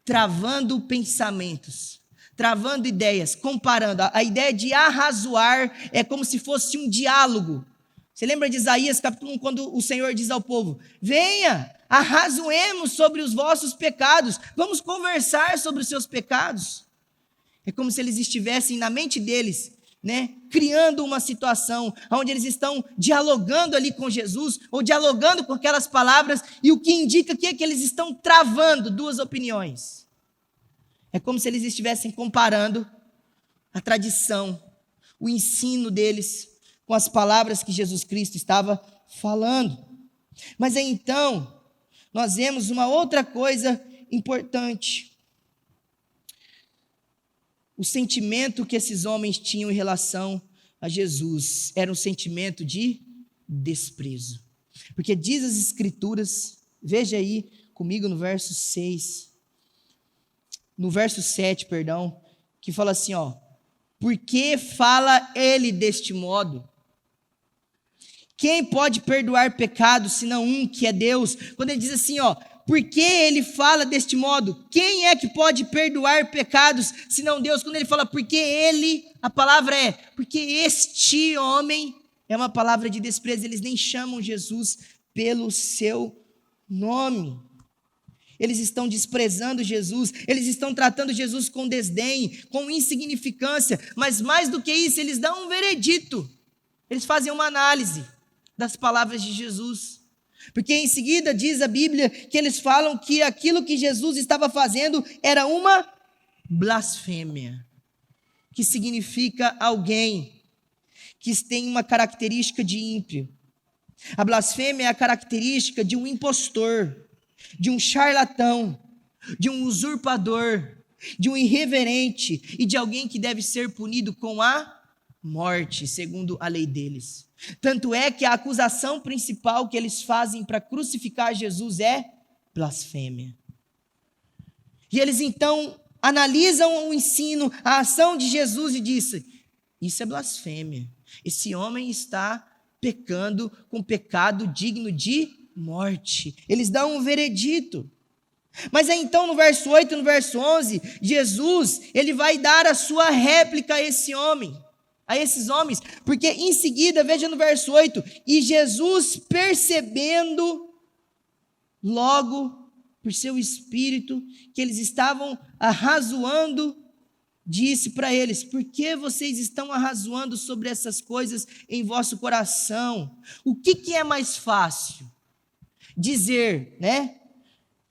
travando pensamentos, travando ideias, comparando. A ideia de arrazoar é como se fosse um diálogo. Você lembra de Isaías capítulo 1, quando o Senhor diz ao povo, venha, arrazoemos sobre os vossos pecados, vamos conversar sobre os seus pecados. É como se eles estivessem na mente deles, criando uma situação onde eles estão dialogando ali com Jesus, ou dialogando com aquelas palavras, e o que indica que é que eles estão travando duas opiniões. É como se eles estivessem comparando a tradição, o ensino deles, com as palavras que Jesus Cristo estava falando. Mas aí, então, nós vemos uma outra coisa importante. O sentimento que esses homens tinham em relação a Jesus era um sentimento de desprezo. Porque diz as Escrituras, veja aí comigo no verso 6, no verso 7, que fala assim, por que fala ele deste modo? Quem pode perdoar pecados, senão um que é Deus? Quando ele diz assim, por que ele fala deste modo? Quem é que pode perdoar pecados, senão Deus? Quando ele fala porque ele, a palavra é, porque este homem, é uma palavra de desprezo, eles nem chamam Jesus pelo seu nome. Eles estão desprezando Jesus, eles estão tratando Jesus com desdém, com insignificância, mas mais do que isso, eles dão um veredito, eles fazem uma análise das palavras de Jesus. Porque em seguida diz a Bíblia que eles falam que aquilo que Jesus estava fazendo era uma blasfêmia, que significa alguém que tem uma característica de ímpio. A blasfêmia é a característica de um impostor, de um charlatão, de um usurpador, de um irreverente e de alguém que deve ser punido com a morte, segundo a lei deles. Tanto é que a acusação principal que eles fazem para crucificar Jesus é blasfêmia. E eles então analisam o ensino, a ação de Jesus e dizem: isso é blasfêmia. Esse homem está pecando com pecado digno de morte. Eles dão um veredito. Mas aí então no verso 8 e no verso 11, Jesus, ele vai dar a sua réplica a esse homem, a esses homens, porque em seguida, veja no verso 8, e Jesus percebendo logo por seu espírito que eles estavam arrazoando, disse para eles: por que vocês estão arrazoando sobre essas coisas em vosso coração? O que é mais fácil? Dizer,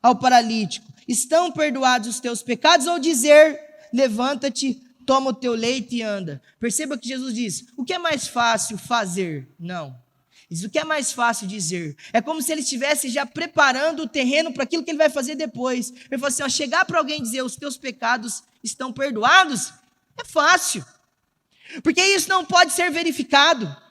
ao paralítico: estão perdoados os teus pecados, ou dizer: levanta-te, toma o teu leito e anda? Perceba que Jesus diz: o que é mais fácil fazer? Não. Diz: o que é mais fácil dizer? É como se ele estivesse já preparando o terreno para aquilo que ele vai fazer depois. Ele falou assim: chegar para alguém e dizer: os teus pecados estão perdoados, é fácil. Porque isso não pode ser verificado.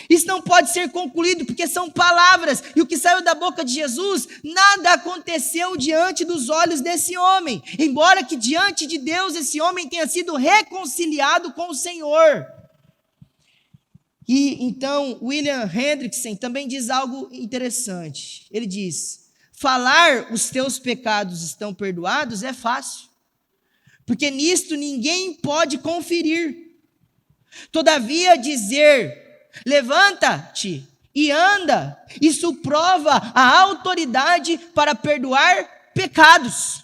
Isso não pode ser concluído, porque são palavras, e o que saiu da boca de Jesus, nada aconteceu diante dos olhos desse homem, embora que diante de Deus esse homem tenha sido reconciliado com o Senhor. E então William Hendrickson também diz algo interessante. Ele diz: falar os teus pecados estão perdoados é fácil, porque nisto ninguém pode conferir. Todavia dizer: levanta-te e anda, isso prova a autoridade para perdoar pecados.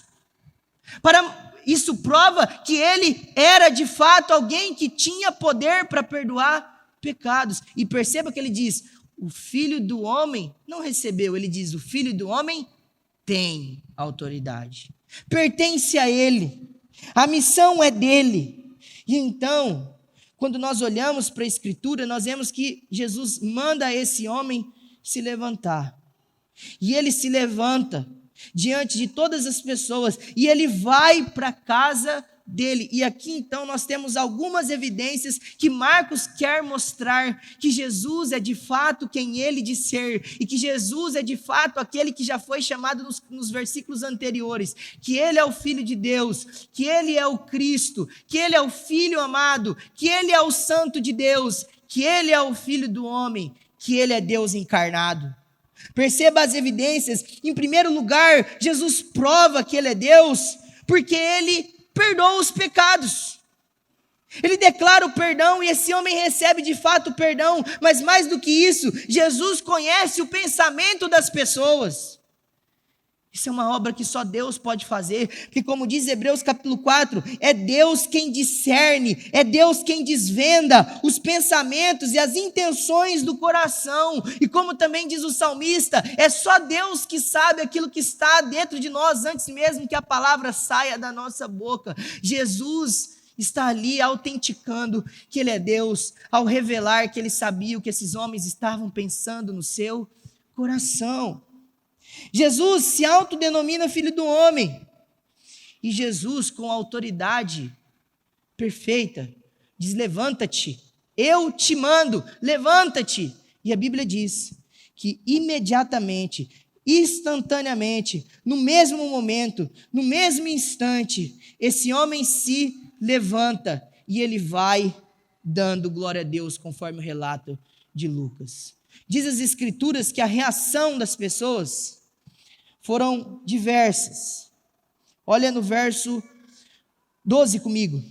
Isso prova que ele era de fato alguém que tinha poder para perdoar pecados. E perceba que ele diz: o Filho do Homem não recebeu, ele diz: o Filho do Homem tem autoridade, pertence a ele, a missão é dele. E então, quando nós olhamos para a Escritura, nós vemos que Jesus manda esse homem se levantar. E ele se levanta diante de todas as pessoas e ele vai para a casa dele. E aqui então nós temos algumas evidências que Marcos quer mostrar que Jesus é de fato quem ele diz ser, e que Jesus é de fato aquele que já foi chamado nos versículos anteriores, que ele é o Filho de Deus, que ele é o Cristo, que ele é o Filho amado, que ele é o Santo de Deus, que ele é o Filho do homem, que ele é Deus encarnado. Perceba as evidências. Em primeiro lugar, Jesus prova que ele é Deus porque ele perdoa os pecados. Ele declara o perdão e esse homem recebe de fato o perdão. Mas mais do que isso, Jesus conhece o pensamento das pessoas. Isso é uma obra que só Deus pode fazer, porque como diz Hebreus capítulo 4, é Deus quem discerne, é Deus quem desvenda os pensamentos e as intenções do coração. E como também diz o salmista, é só Deus que sabe aquilo que está dentro de nós antes mesmo que a palavra saia da nossa boca. Jesus está ali autenticando que ele é Deus, ao revelar que ele sabia o que esses homens estavam pensando no seu coração. Jesus se autodenomina Filho do Homem. E Jesus, com autoridade perfeita, diz: levanta-te, eu te mando, levanta-te. E a Bíblia diz que imediatamente, instantaneamente, no mesmo momento, no mesmo instante, esse homem se levanta e ele vai dando glória a Deus, conforme o relato de Lucas. Diz as Escrituras que a reação das pessoas foram diversas. Olha no verso 12 comigo.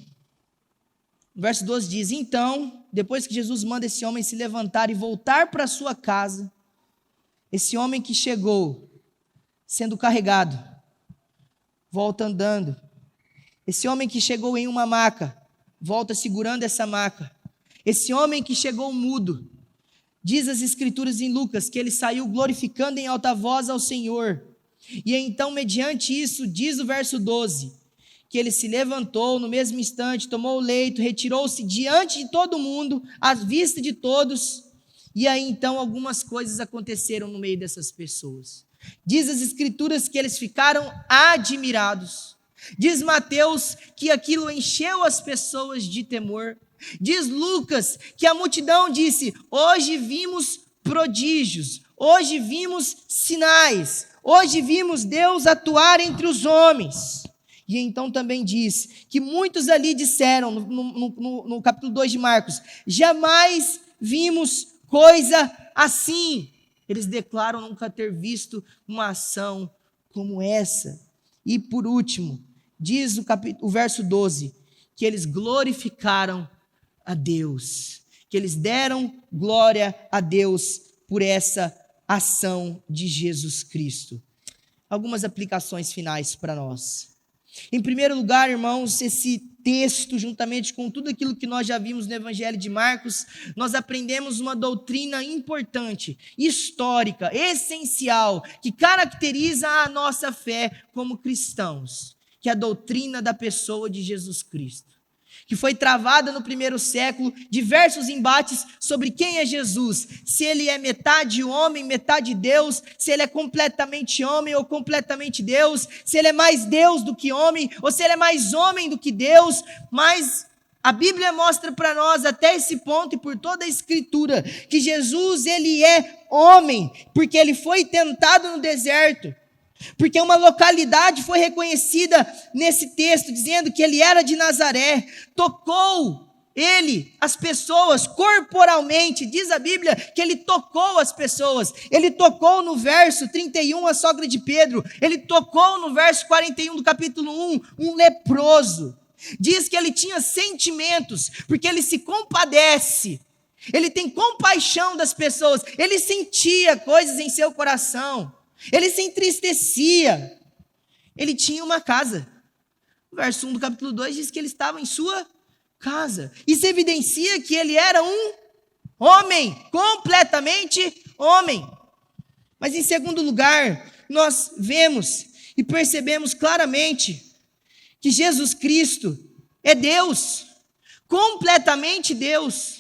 O verso 12 diz: então, depois que Jesus manda esse homem se levantar e voltar para sua casa, esse homem que chegou sendo carregado, volta andando. Esse homem que chegou em uma maca, volta segurando essa maca. Esse homem que chegou mudo, Diz as Escrituras em Lucas que ele saiu glorificando em alta voz ao Senhor. E então, mediante isso, diz o verso 12, que ele se levantou no mesmo instante, tomou o leito, retirou-se diante de todo mundo, à vista de todos. E aí então algumas coisas aconteceram no meio dessas pessoas. Diz as Escrituras que eles ficaram admirados. Diz Mateus que aquilo encheu as pessoas de temor. Diz Lucas que a multidão disse: hoje vimos prodígios, hoje vimos sinais, hoje vimos Deus atuar entre os homens. E então também diz que muitos ali disseram, no capítulo 2 de Marcos, jamais vimos coisa assim. Eles declaram nunca ter visto uma ação como essa. E por último, diz o verso 12, que eles glorificaram a Deus, que eles deram glória a Deus por essa ação de Jesus Cristo. Algumas aplicações finais para nós. Em primeiro lugar, irmãos, esse texto, juntamente com tudo aquilo que nós já vimos no Evangelho de Marcos, nós aprendemos uma doutrina importante, histórica, essencial, que caracteriza a nossa fé como cristãos, que é a doutrina da pessoa de Jesus Cristo, que foi travada no primeiro século, diversos embates sobre quem é Jesus, se ele é metade homem, metade Deus, se ele é completamente homem ou completamente Deus, se ele é mais Deus do que homem, ou se ele é mais homem do que Deus, mas a Bíblia mostra para nós até esse ponto e por toda a Escritura, que Jesus ele é homem, porque ele foi tentado no deserto, porque uma localidade foi reconhecida nesse texto, dizendo que ele era de Nazaré, tocou ele, as pessoas, corporalmente, diz a Bíblia que ele tocou as pessoas, ele tocou no verso 31 a sogra de Pedro, ele tocou no verso 41 do capítulo 1, um leproso, diz que ele tinha sentimentos, porque ele se compadece, ele tem compaixão das pessoas, ele sentia coisas em seu coração, ele se entristecia, ele tinha uma casa. O verso 1 do capítulo 2 diz que ele estava em sua casa. Isso evidencia que ele era um homem, completamente homem. Mas em segundo lugar, nós vemos e percebemos claramente que Jesus Cristo é Deus, completamente Deus,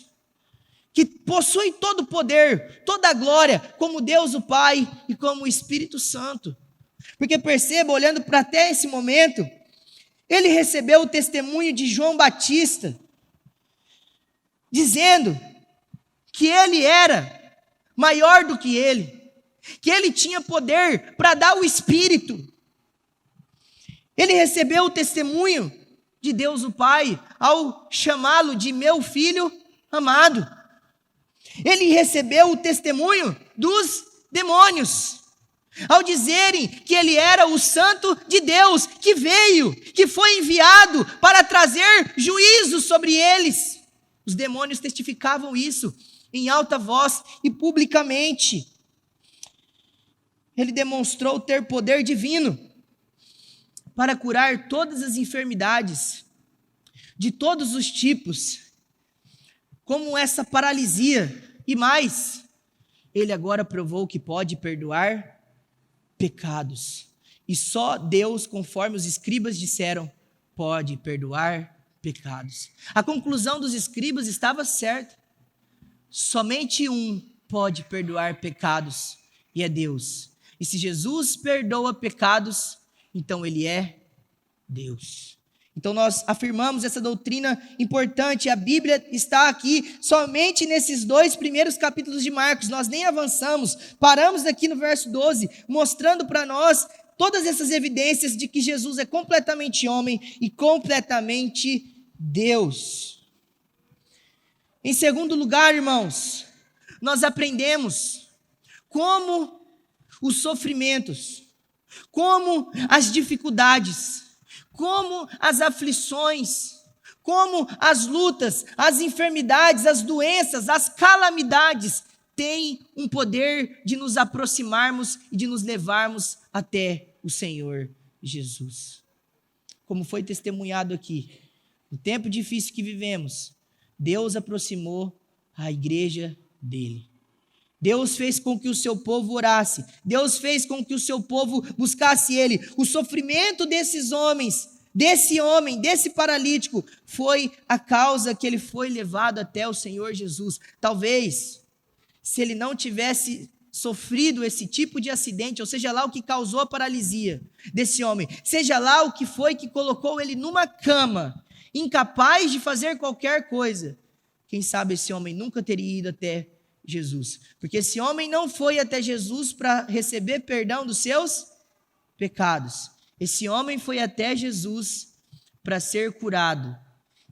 que possui todo o poder, toda a glória, como Deus o Pai e como o Espírito Santo. Porque perceba, olhando para até esse momento, ele recebeu o testemunho de João Batista, dizendo que ele era maior do que ele tinha poder para dar o Espírito. Ele recebeu o testemunho de Deus o Pai, ao chamá-lo de meu filho amado. Ele recebeu o testemunho dos demônios, ao dizerem que ele era o Santo de Deus, que veio, que foi enviado para trazer juízo sobre eles. Os demônios testificavam isso em alta voz e publicamente. Ele demonstrou ter poder divino para curar todas as enfermidades, de todos os tipos, como essa paralisia. E mais, ele agora provou que pode perdoar pecados. E só Deus, conforme os escribas disseram, pode perdoar pecados. A conclusão dos escribas estava certa. Somente um pode perdoar pecados, e é Deus. E se Jesus perdoa pecados, então ele é Deus. Então nós afirmamos essa doutrina importante, a Bíblia está aqui somente nesses 2 primeiros capítulos de Marcos, nós nem avançamos, paramos aqui no verso 12, mostrando para nós todas essas evidências de que Jesus é completamente homem e completamente Deus. Em segundo lugar, irmãos, nós aprendemos como os sofrimentos, como as dificuldades, como as aflições, como as lutas, as enfermidades, as doenças, as calamidades têm um poder de nos aproximarmos e de nos levarmos até o Senhor Jesus. Como foi testemunhado aqui, no tempo difícil que vivemos, Deus aproximou a igreja dele. Deus fez com que o seu povo orasse. Deus fez com que o seu povo buscasse Ele. O sofrimento desses homens, desse homem, desse paralítico, foi a causa que ele foi levado até o Senhor Jesus. Talvez, se ele não tivesse sofrido esse tipo de acidente, ou seja lá o que causou a paralisia desse homem, seja lá o que foi que colocou ele numa cama, incapaz de fazer qualquer coisa, quem sabe esse homem nunca teria ido até Jesus, porque esse homem não foi até Jesus para receber perdão dos seus pecados, esse homem foi até Jesus para ser curado,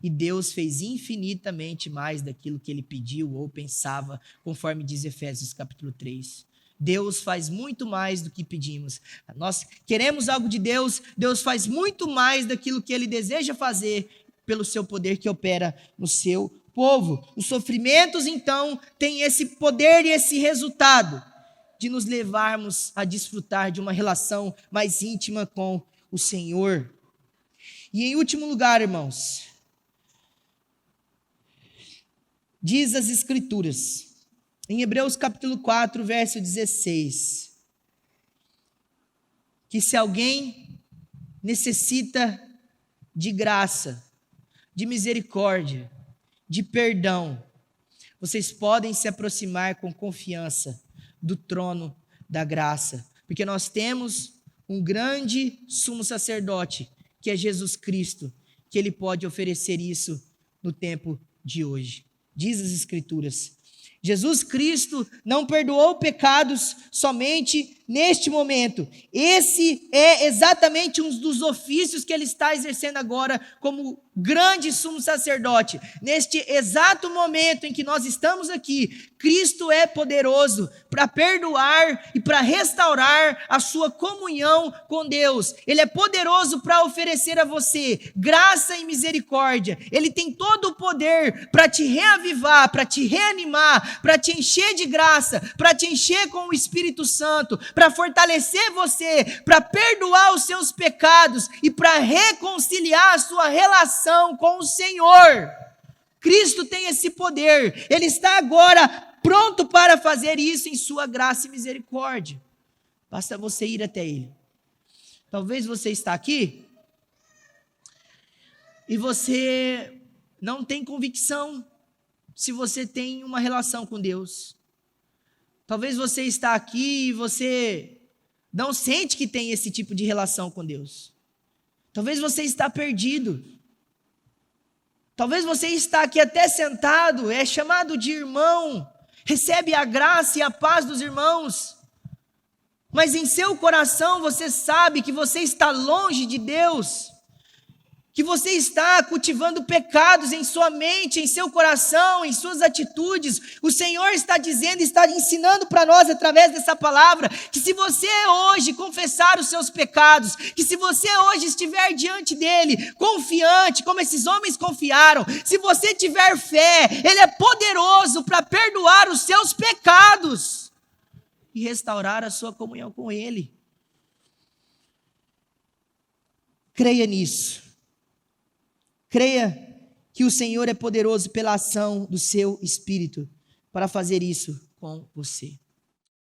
e Deus fez infinitamente mais daquilo que ele pediu ou pensava, conforme diz Efésios capítulo 3. Deus faz muito mais do que pedimos. Nós queremos algo de Deus, Deus faz muito mais daquilo que Ele deseja fazer pelo seu poder que opera no seu povo. Os sofrimentos, então, têm esse poder e esse resultado de nos levarmos a desfrutar de uma relação mais íntima com o Senhor. E em último lugar, irmãos, diz as Escrituras, em Hebreus capítulo 4, verso 16, que se alguém necessita de graça, de misericórdia, de perdão, vocês podem se aproximar com confiança do trono da graça, porque nós temos um grande sumo sacerdote, que é Jesus Cristo, que Ele pode oferecer isso no tempo de hoje. Diz as Escrituras, Jesus Cristo não perdoou pecados somente neste momento. Esse é exatamente um dos ofícios que ele está exercendo agora como grande sumo sacerdote. Neste exato momento em que nós estamos aqui, Cristo é poderoso para perdoar e para restaurar a sua comunhão com Deus. Ele é poderoso para oferecer a você graça e misericórdia. Ele tem todo o poder para te reavivar, para te reanimar, para te encher de graça, para te encher com o Espírito Santo, para fortalecer você, para perdoar os seus pecados e para reconciliar a sua relação com o Senhor. Cristo tem esse poder, Ele está agora pronto para fazer isso em sua graça e misericórdia. Basta você ir até Ele. Talvez você está aqui e você não tem convicção se você tem uma relação com Deus. Talvez você está aqui e você não sente que tem esse tipo de relação com Deus. Talvez você está perdido. Talvez você está aqui até sentado, é chamado de irmão, recebe a graça e a paz dos irmãos, mas em seu coração você sabe que você está longe de Deus, que você está cultivando pecados em sua mente, em seu coração, em suas atitudes. O Senhor está dizendo, está ensinando para nós através dessa palavra, que se você hoje confessar os seus pecados, que se você hoje estiver diante dele, confiante, como esses homens confiaram, se você tiver fé, ele é poderoso para perdoar os seus pecados e restaurar a sua comunhão com ele. Creia nisso. Creia que o Senhor é poderoso pela ação do seu Espírito para fazer isso com você.